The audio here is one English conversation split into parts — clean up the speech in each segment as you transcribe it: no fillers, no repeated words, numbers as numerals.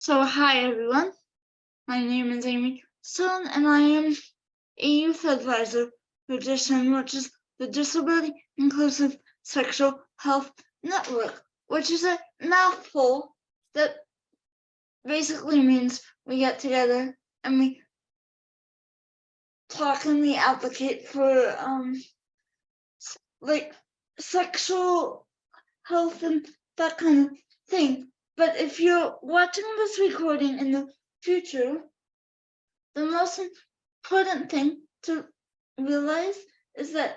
So hi everyone, my name is Amy Stone and I am a youth advisor for DISHN, which is the Disability Inclusive Sexual Health Network, which is a mouthful that basically means we get together and we talk and we advocate for like sexual health and that kind of thing. But if you're watching this recording in the future, the most important thing to realize is that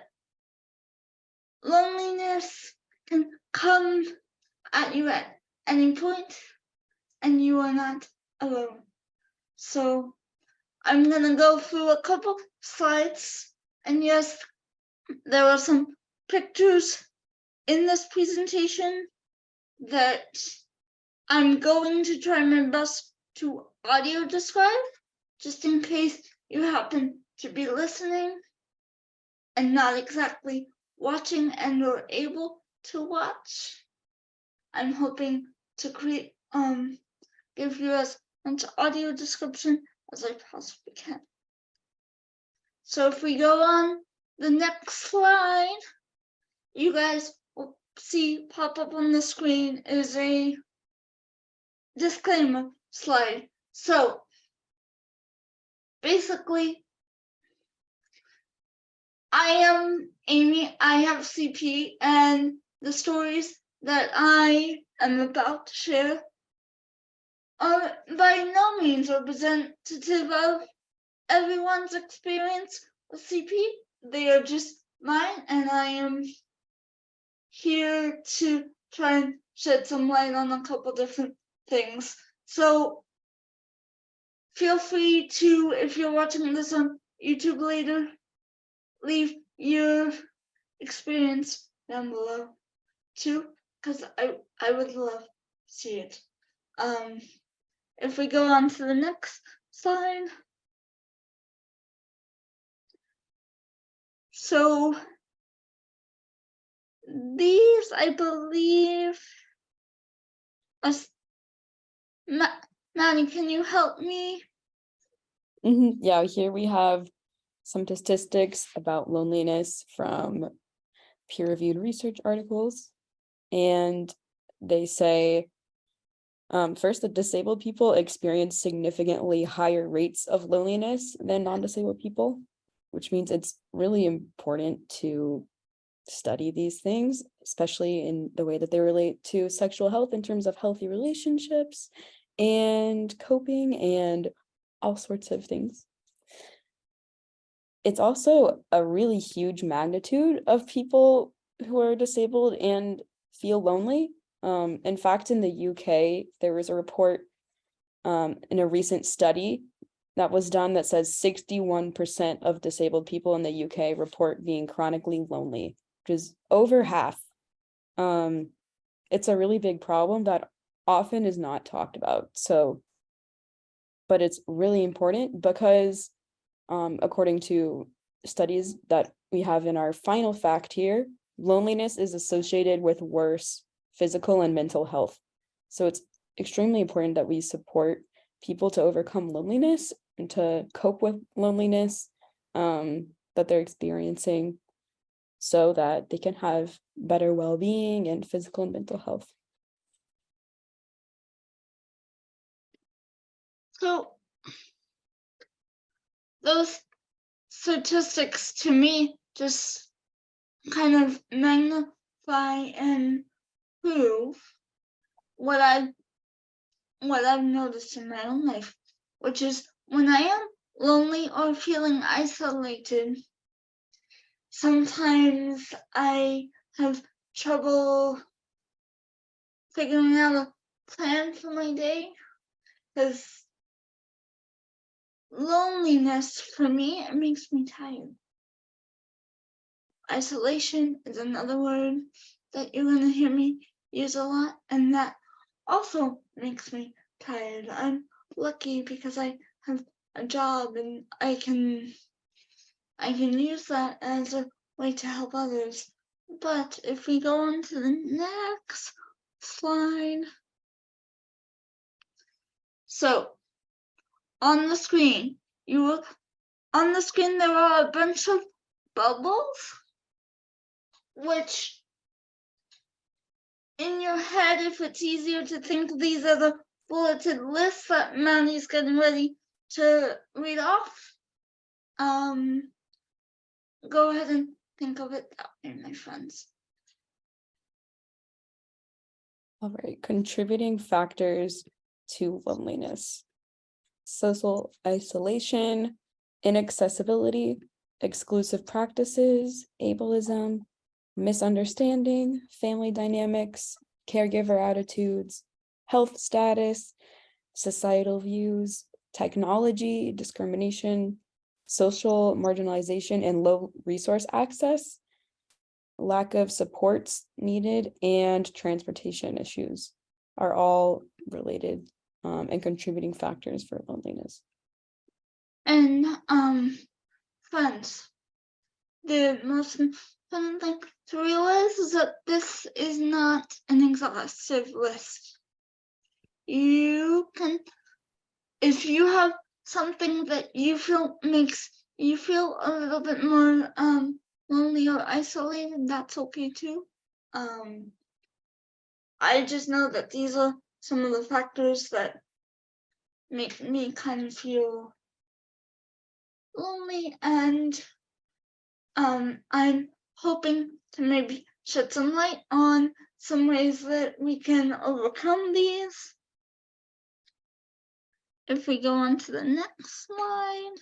loneliness can come at you at any point and you are not alone. So I'm gonna go through a couple slides, and yes, there are some pictures in this presentation that I'm going to try my best to audio describe, just in case you happen to be listening and not exactly watching and or able to watch. I'm hoping to create give you as much audio description as I possibly can. So if we go on the next slide, you guys will see pop up on the screen is a disclaimer slide. So basically, I am Amy, I have CP, and the stories that I am about to share are by no means representative of everyone's experience with CP. They are just mine, and I am here to try and shed some light on a couple different things. So feel free to, if you're watching this on YouTube later, leave your experience down below too, because I would love to see it. If we go on to the next slide. So these, I believe, Maddie, can you help me? Yeah, here we have some statistics about loneliness from peer-reviewed research articles. And they say, first, that disabled people experience significantly higher rates of loneliness than non-disabled people, which means it's really important to study these things, especially in the way that they relate to sexual health in terms of healthy relationships and coping and all sorts of things. It's also a really huge magnitude of people who are disabled and feel lonely. In fact, in the UK, there was a report in a recent study that was done that says 61% of disabled people in the UK report being chronically lonely, which is over half. It's a really big problem that often is not talked about. So, but it's really important because according to studies that we have in our final fact here, loneliness is associated with worse physical and mental health. So it's extremely important that we support people to overcome loneliness and to cope with loneliness that they're experiencing so that they can have better well-being and physical and mental health. So those statistics to me just kind of magnify and prove what I've noticed in my own life, which is when I am lonely or feeling isolated, sometimes I have trouble figuring out a plan for my day, because loneliness for me, it makes me tired. Isolation is another word that you're going to hear me use a lot, and that also makes me tired. I'm lucky because I have a job and I can use that as a way to help others. But if we go on to the next slide, So on the screen, there are a bunch of bubbles, which in your head, if it's easier to think of these as a bulleted list that Maddie's getting ready to read off, go ahead and think of it that way, my friends. All right, contributing factors to loneliness: social isolation, inaccessibility, exclusive practices, ableism, misunderstanding, family dynamics, caregiver attitudes, health status, societal views, technology, discrimination, social marginalization, and low resource access, lack of supports needed, and transportation issues are all related and contributing factors for loneliness. And friends, the most important thing to realize is that this is not an exhaustive list. You can, if you have something that you feel makes you feel a little bit more lonely or isolated, that's okay too. I just know that these are some of the factors that make me kind of feel lonely, and I'm hoping to maybe shed some light on some ways that we can overcome these. If we go on to the next slide.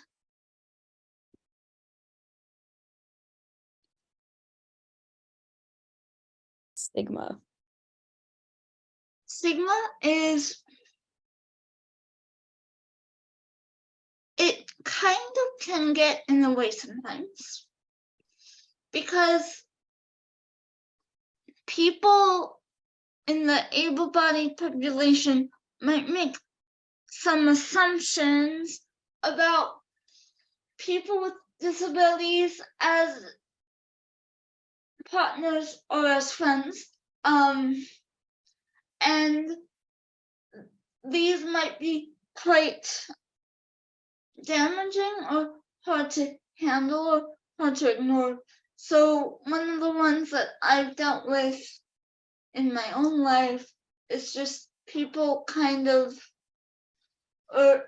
Stigma. Stigma is, it kind of can get in the way sometimes, because people in the able-bodied population might make some assumptions about people with disabilities as partners or as friends, and these might be quite damaging or hard to handle or hard to ignore. So one of the ones that I've dealt with in my own life is just people kind of, or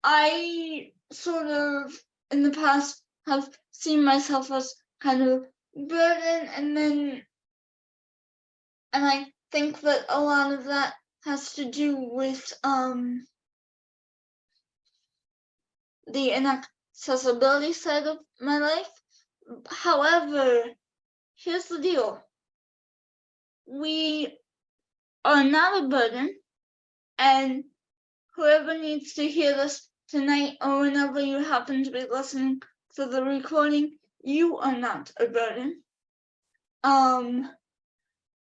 I sort of in the past have seen myself as kind of burden, and I think that a lot of that has to do with the inaccessibility side of my life. However, here's the deal. We are not a burden, and whoever needs to hear this tonight or whenever you happen to be listening to the recording, you are not a burden.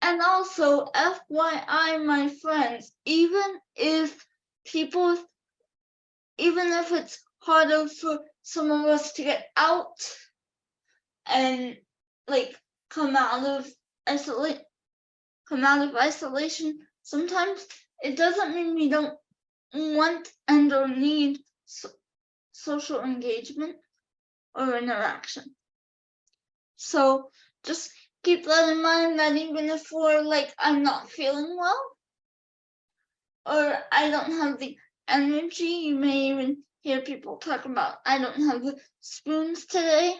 And also, FYI, my friends, even if it's harder for some of us to get out and like come out of isolation, sometimes it doesn't mean we don't want and or need social engagement or interaction. So just keep that in mind, that even if we're like, I'm not feeling well, or I don't have the energy, you may even hear people talk about, I don't have the spoons today.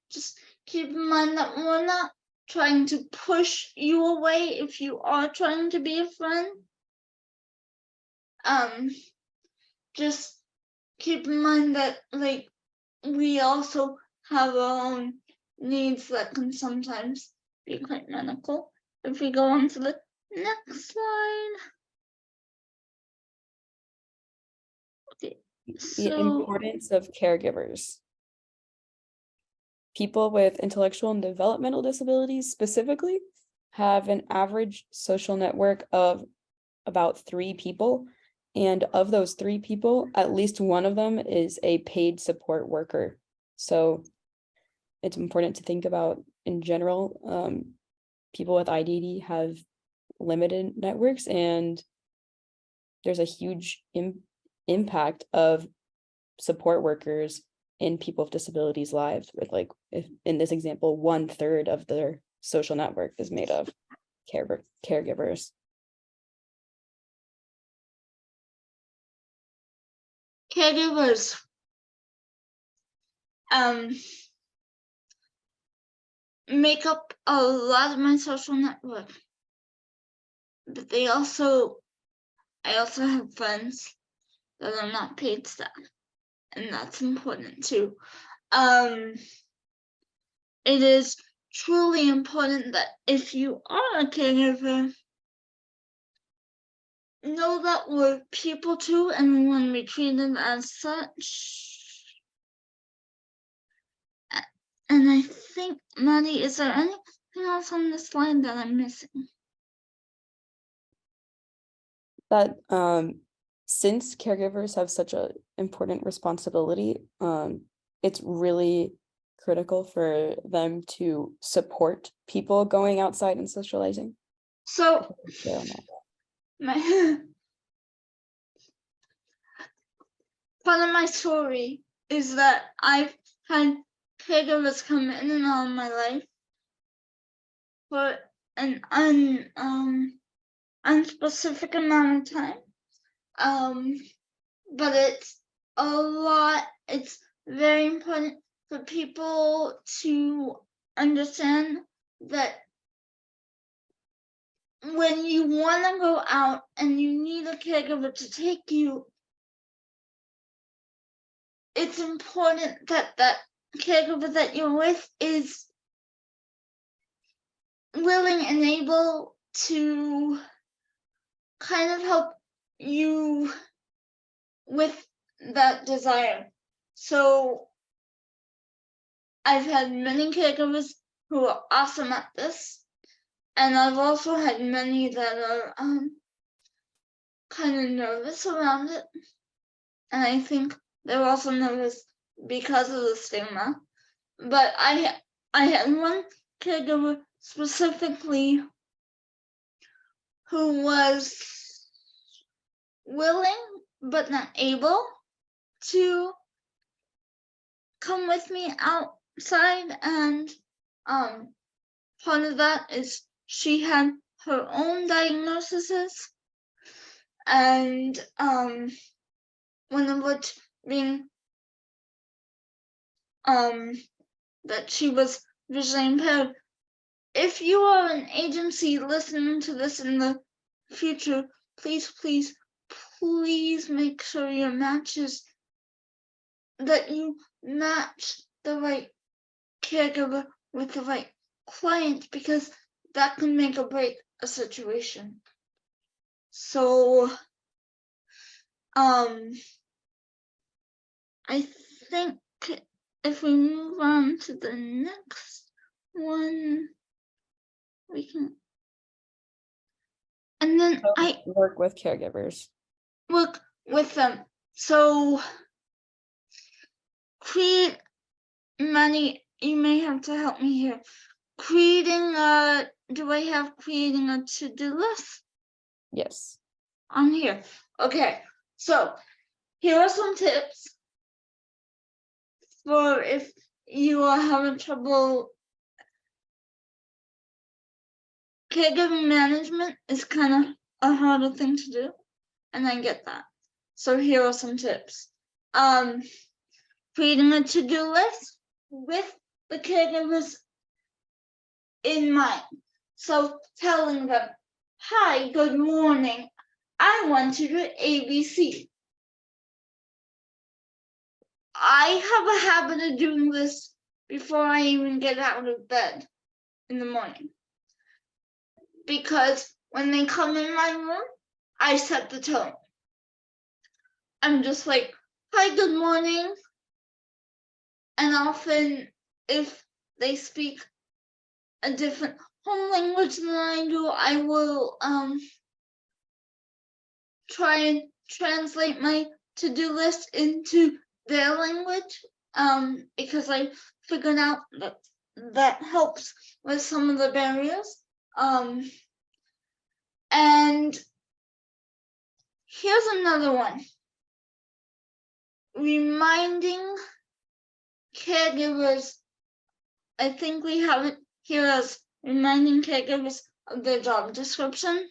Just keep in mind that we're not trying to push you away if you are trying to be a friend. Just keep in mind that like we also have our own needs that can sometimes be quite medical. If we go on to the next slide. Okay, The importance of caregivers. People with intellectual and developmental disabilities specifically have an average social network of about 3 people. And of those 3 people, at least one of them is a paid support worker. So it's important to think about in general, people with IDD have limited networks, and there's a huge impact of support workers in people with disabilities lives, with like, if in this example 1/3 of their social network is made of caregivers. Caregivers make up a lot of my social network, but I also have friends that are not paid staff, and that's important too. It is truly important that if you are a caregiver, know that we're people too, and we want to be treated as such. And I think, Maddie, is there anything else on this slide that I'm missing? That since caregivers have such an important responsibility, it's really critical for them to support people going outside and socializing. So my part of my story is that I've had caregivers come in and out of my life for an unspecific amount of time. But it's a lot. It's very important for people to understand that when you want to go out and you need a caregiver to take you, it's important that that caregiver that you're with is willing and able to kind of help you with that desire. So I've had many caregivers who are awesome at this, and I've also had many that are kind of nervous around it, and I think they're also nervous because of the stigma. But I had one caregiver specifically who was willing but not able to come with me outside, and part of that is she had her own diagnoses, and one of which being that she was visually impaired. If you are an agency listening to this in the future, please make sure your matches, that you match the right caregiver with the right client, because that can make or break a situation. So I think if we move on to the next one, we can, and then I work with caregivers. Work with them. So create money. You may have to help me here. Creating a, do I have creating a to-do list? Yes. On here. Okay, so here are some tips for if you are having trouble. Caregiving management is kind of a harder thing to do, and I get that. So here are some tips. Creating a to-do list with the caregivers in mind. So telling them, hi, good morning, I want to do ABC. I have a habit of doing this before I even get out of bed in the morning, because when they come in my room, I set the tone. I'm just like, hi, good morning. And often if they speak a different home language than I do, I will try and translate my to-do list into their language, because I figured out that that helps with some of the barriers. And here's another one. Reminding caregivers, I think we have it here as reminding caregivers of their job description.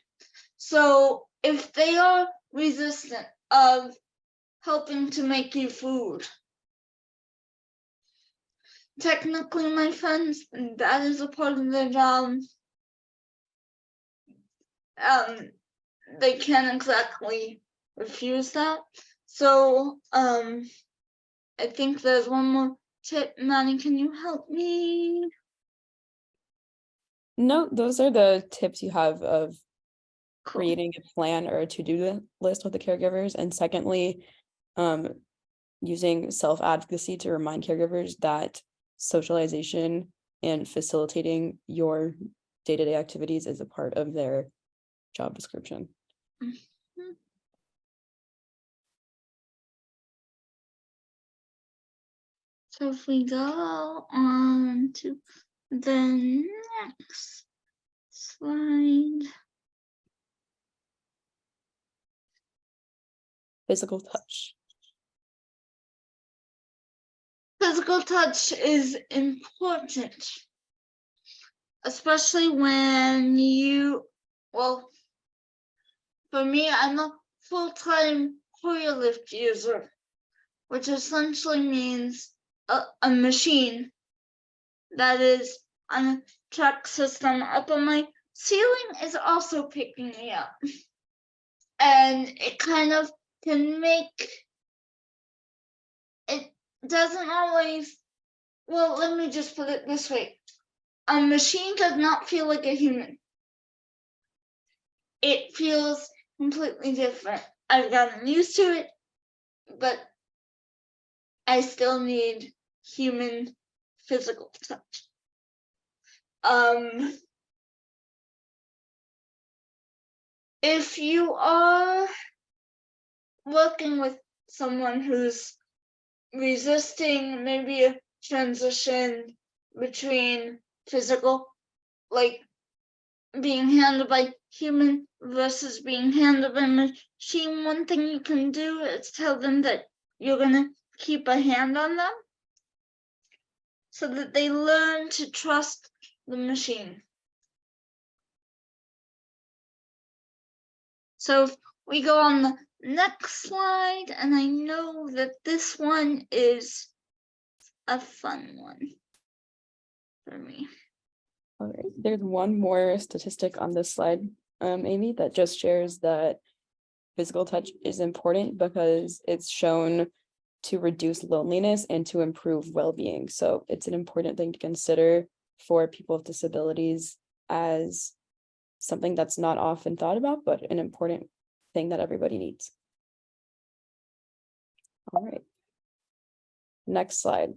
So if they are resistant of helping to make you food, technically, my friends, that is a part of their job. They can't exactly refuse that. So I think there's one more tip. Maddie, can you help me? No, those are the tips you have of Cool. creating a plan or a to-do list with the caregivers. And secondly, using self-advocacy to remind caregivers that socialization and facilitating your day-to-day activities is a part of their job description. Mm-hmm. So if we go on to the next slide. Physical touch. Physical touch is important, especially when well, for me, I'm a full-time Hoyer lift user, which essentially means a machine that is on a track system up on my ceiling is also picking me up. And it kind of can make, it doesn't always, well, let me just put it this way. A machine does not feel like a human. It feels completely different. I've gotten used to it, but I still need human physical touch. If you are working with someone who's resisting maybe a transition between physical, like being handled by human versus being handled by machine, one thing you can do is tell them that you're gonna keep a hand on them so that they learn to trust the machine. So if we go on the next slide, and I know that this one is a fun one for me. All right, there's one more statistic on this slide, Amy, that just shares that physical touch is important because it's shown to reduce loneliness and to improve well-being. So it's an important thing to consider for people with disabilities as something that's not often thought about, but an important thing that everybody needs. All right. Next slide.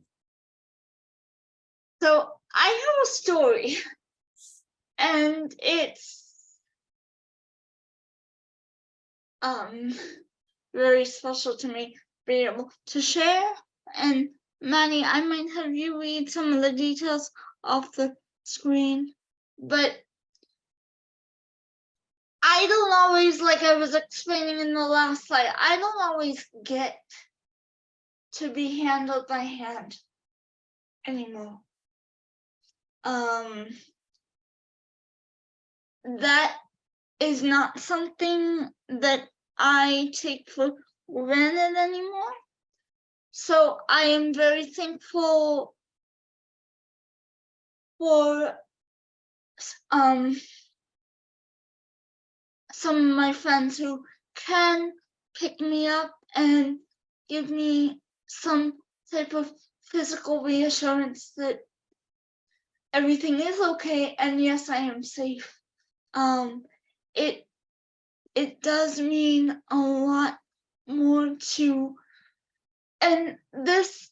So I have a story, and it's very special to me to be able to share. And Manny, I might have you read some of the details off the screen, but I don't always, like I was explaining in the last slide, I don't always get to be handled by hand anymore. That is not something that I take for granted anymore. So I am very thankful for some of my friends who can pick me up and give me some type of physical reassurance that everything is okay and yes, I am safe. It does mean a lot more to, and this,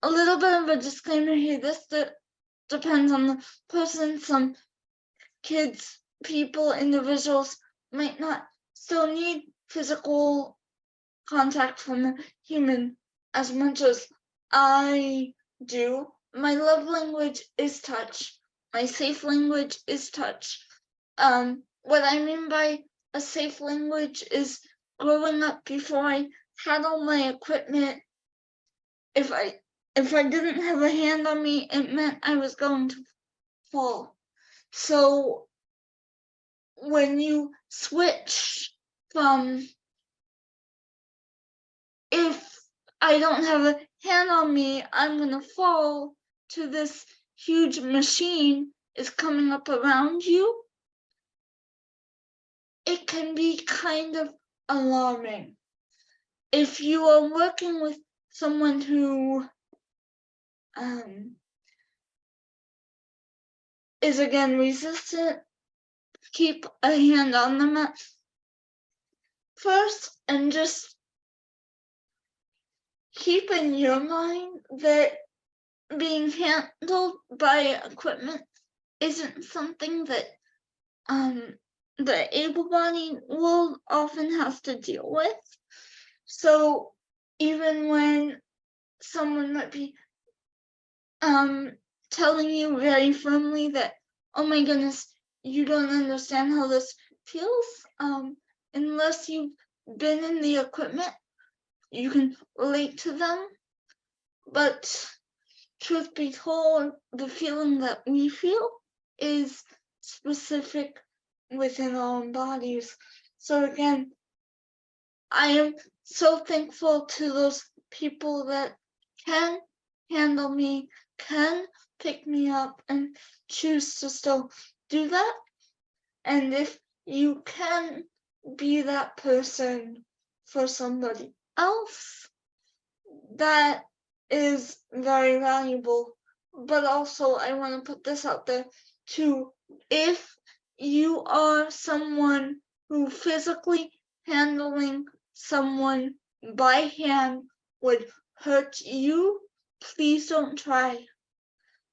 a little bit of a disclaimer here, this depends on the person. Some kids, people, individuals might not still need physical contact from a human as much as I do. My love language is touch. My safe language is touch. What I mean by a safe language is growing up before I had all my equipment. If I didn't have a hand on me, it meant I was going to fall. So when you switch from, if I don't have a hand on me, I'm gonna fall, to this huge machine is coming up around you, it can be kind of alarming. If you are working with someone who is again resistant, keep a hand on them at first, and just keep in your mind that being handled by equipment isn't something that the able-bodied world often has to deal with. So even when someone might be telling you very firmly that, oh my goodness, you don't understand how this feels, unless you've been in the equipment, you can relate to them. But truth be told, the feeling that we feel is specific within our own bodies. So again, I am so thankful to those people that can handle me, can pick me up, and choose to still do that. And if you can be that person for somebody else, that is very valuable. But also, I want to put this out there too. If you are someone who physically handling someone by hand would hurt you, please don't try.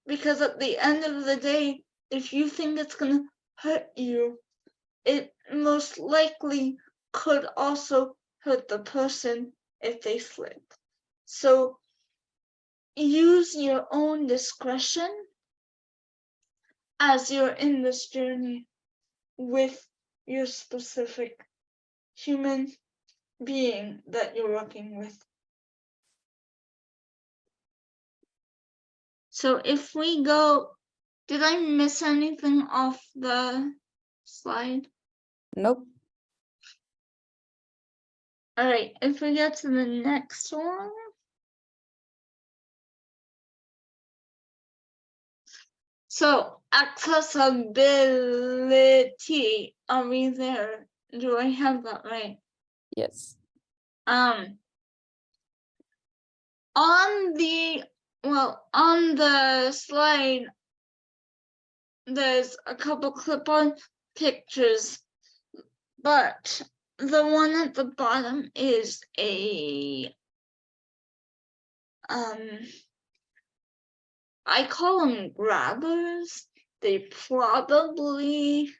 Because at the end of the day, if you think it's going to hurt you, it most likely could also hurt the person if they slip. So use your own discretion as you're in this journey with your specific human being that you're working with. So if we go, did I miss anything off the slide? Nope. All right, if we get to the next one. So accessibility, are we there? Do I have that right? Yes. On the slide, there's a couple clip-on pictures, but the one at the bottom is a I call them grabbers. They probably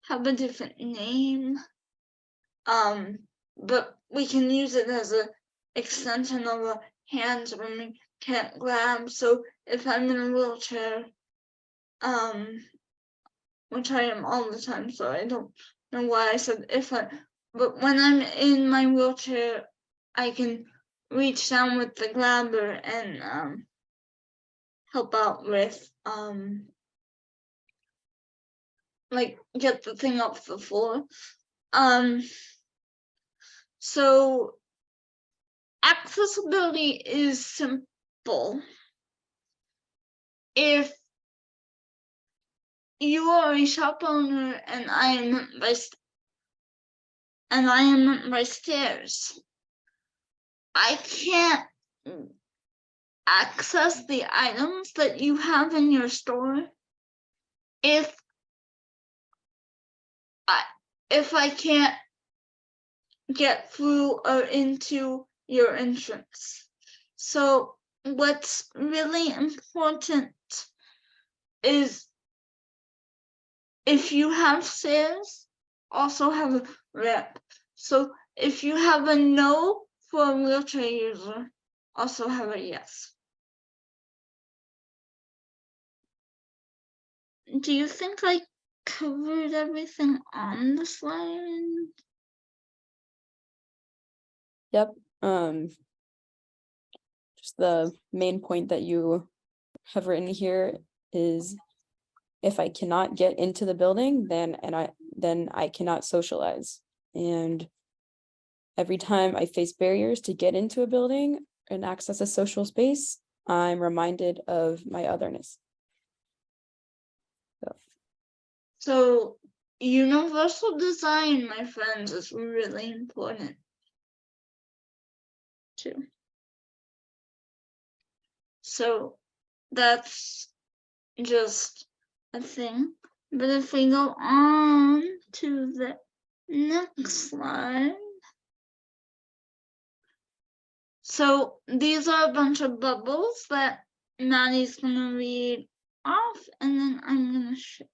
have a different name. But we can use it as an extension of a hand when we can't grab. So if I'm in a wheelchair, which I am all the time, so I don't know why I said but when I'm in my wheelchair, I can reach down with the grabber and help out with like get the thing off the floor. So accessibility is simple. If you are a shop owner and I am by stairs, I can't access the items that you have in your store if I can't get through or into your entrance. So what's really important is if you have stairs, also have a ramp. So if you have a no for a wheelchair user, also have a yes. Do you think I covered everything on the slide? Yep. Just the main point that you have written here is, if I cannot get into the building, then I cannot socialize. And every time I face barriers to get into a building and access a social space, I'm reminded of my otherness. So universal design, my friends, is really important too. So that's just a thing. But if we go on to the next slide. So these are a bunch of bubbles that Maddie's gonna read off, and then I'm gonna share.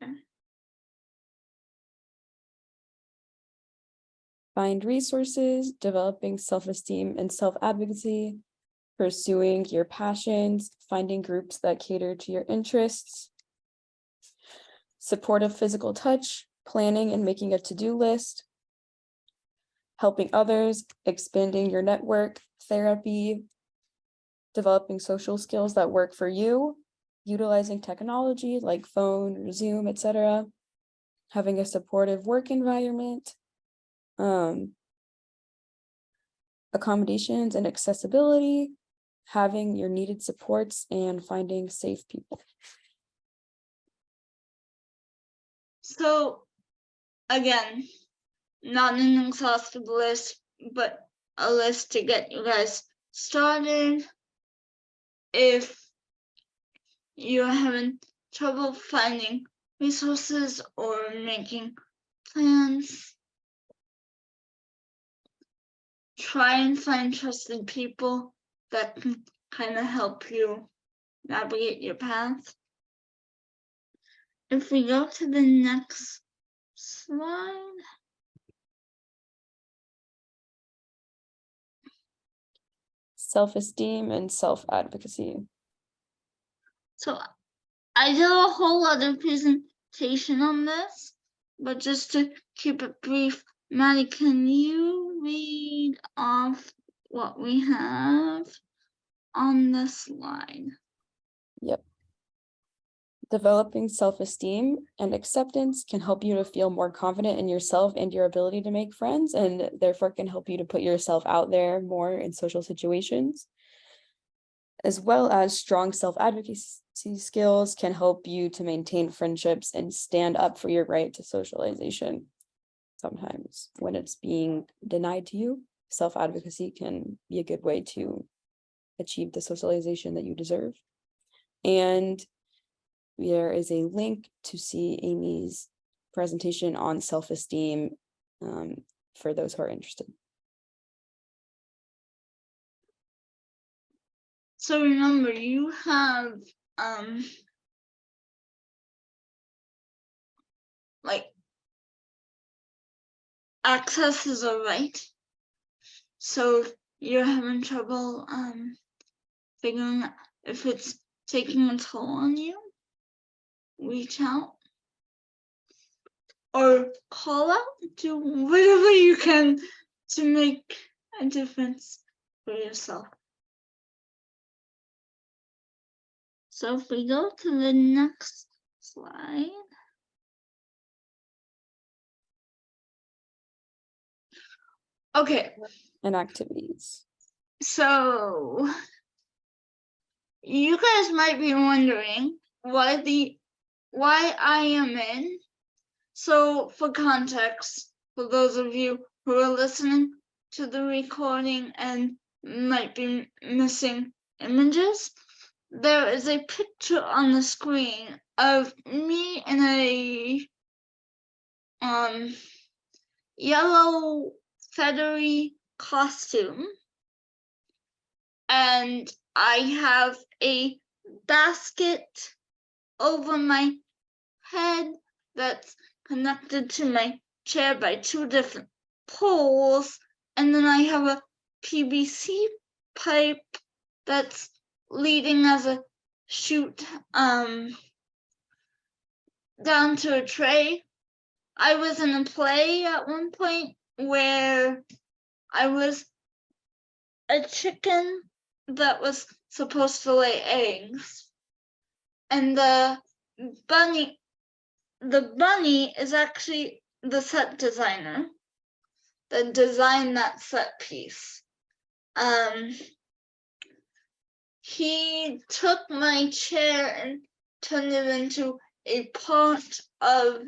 Find resources, developing self-esteem and self-advocacy, pursuing your passions, finding groups that cater to your interests, supportive physical touch, planning and making a to-do list, helping others, expanding your network, therapy, developing social skills that work for you, utilizing technology like phone or Zoom, etc., having a supportive work environment, accommodations and accessibility, having your needed supports, and finding safe people. So again, not an exhaustive list, but a list to get you guys started. If you're having trouble finding resources or making plans, try and find trusted people that can kind of help you navigate your path. If we go to the next slide. Self-esteem and self-advocacy. So I did a whole other presentation on this, but just to keep it brief, Maddie, can you read off what we have on the slide? Yep. Developing self-esteem and acceptance can help you to feel more confident in yourself and your ability to make friends, and therefore can help you to put yourself out there more in social situations. As well as strong self-advocacy skills can help you to maintain friendships and stand up for your right to socialization. Sometimes when it's being denied to you, self-advocacy can be a good way to achieve the socialization that you deserve. And there is a link to see Amy's presentation on self-esteem for those who are interested. So remember, you have like access is a right. So if you're having trouble figuring out if it's taking a toll on you, reach out or call out, do whatever you can to make a difference for yourself. So if we go to the next slide. Okay. And activities. So you guys might be wondering why I am in. So for context, for those of you who are listening to the recording and might be missing images, there is a picture on the screen of me in a yellow feathery costume, and I have a basket over my head that's connected to my chair by 2 different poles, and then I have a PVC pipe that's leading as a chute down to a tray. I was in a play at one point where I was a chicken that was supposed to lay eggs, and the bunny is actually the set designer that designed that set piece. He took my chair and turned it into a part of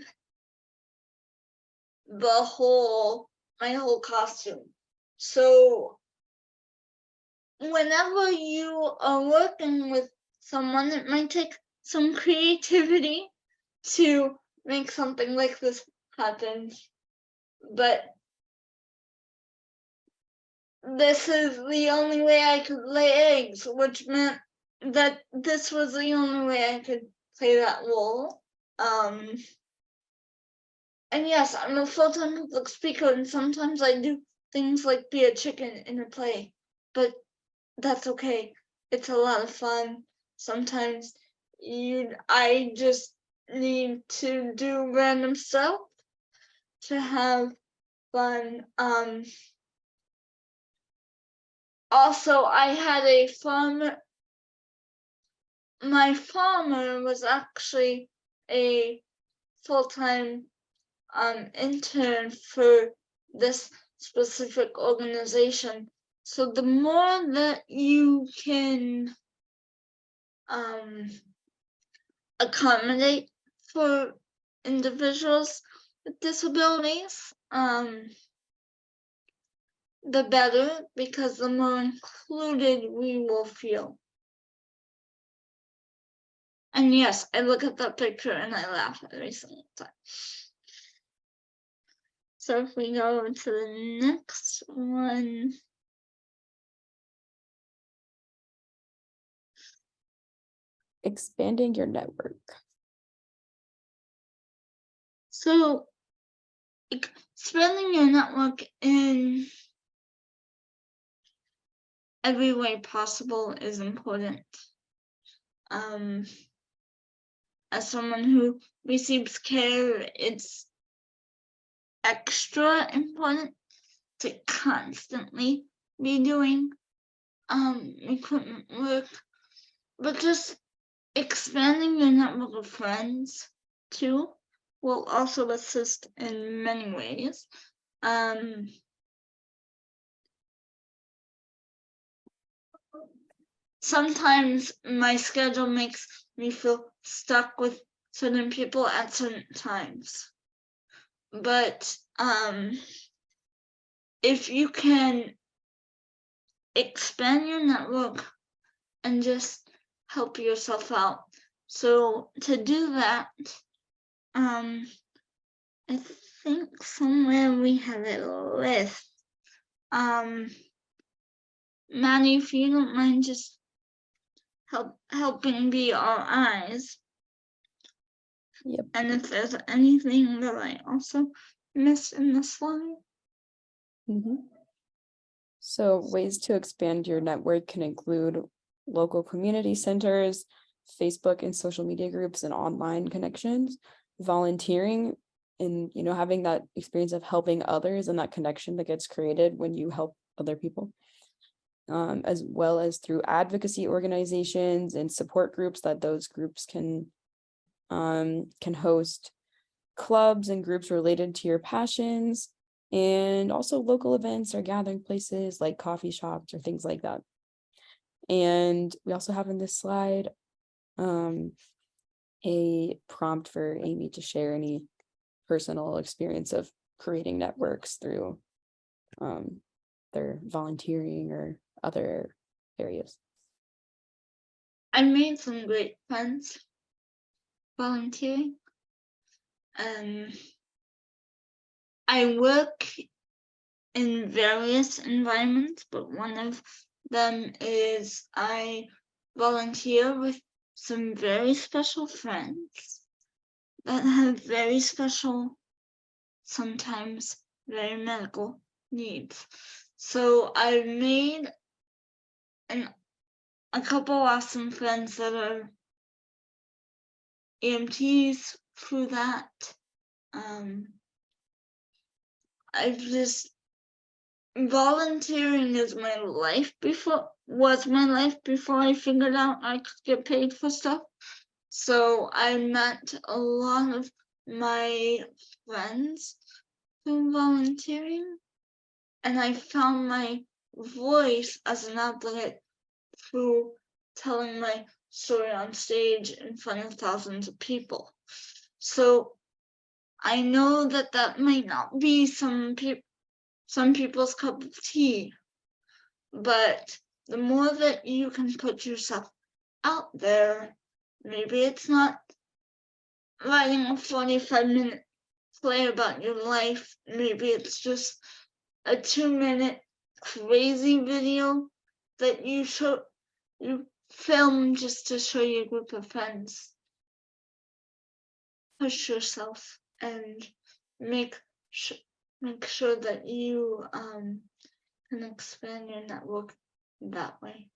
my whole costume. So whenever you are working with someone, it might take some creativity to make something like this happen. But this is the only way I could lay eggs, which meant that this was the only way I could play that role. And yes, I'm a full-time public speaker, and sometimes I do things like be a chicken in a play, but that's okay. It's a lot of fun. Sometimes I just need to do random stuff to have fun. Also, I had a farmer. My farmer was actually a full-time intern for this specific organization. So the more that you can accommodate for individuals with disabilities, the better, because the more included we will feel. And yes, I look at that picture and I laugh every single time. So if we go to the next one. Expanding your network. So expanding your network in every way possible is important. As someone who receives care, it's extra important to constantly be doing equipment work, but just expanding your network of friends too will also assist in many ways. Sometimes my schedule makes me feel stuck with certain people at certain times, but if you can expand your network and just help yourself out. So to do that, I think somewhere we have it list. Maddie, if you don't mind just helping be our eyes. Yep. And if there's anything that I also missed in the slide. So ways to expand your network can include local community centers, Facebook and social media groups, and online connections, volunteering, and having that experience of helping others and that connection that gets created when you help other people, as well as through advocacy organizations and support groups that those groups can host clubs and groups related to your passions, and also local events or gathering places like coffee shops or things like that. And we also have in this slide a prompt for Amy to share any personal experience of creating networks through their volunteering or other areas. I made some great friends volunteering. I work in various environments, but one of them is I volunteer with some very special friends that have very special, sometimes very medical needs. So I've made a couple awesome friends that are EMTs, through that. I've just volunteering was my life before I figured out I could get paid for stuff. So I met a lot of my friends through volunteering, and I found my voice as an outlet through telling my story on stage in front of thousands of people. So I know that might not be some people's cup of tea, but the more that you can put yourself out there, maybe it's not writing a 45-minute play about your life, maybe it's just a 2-minute crazy video that you film just to show your group of friends. Push yourself and make sure that you can expand your network that way.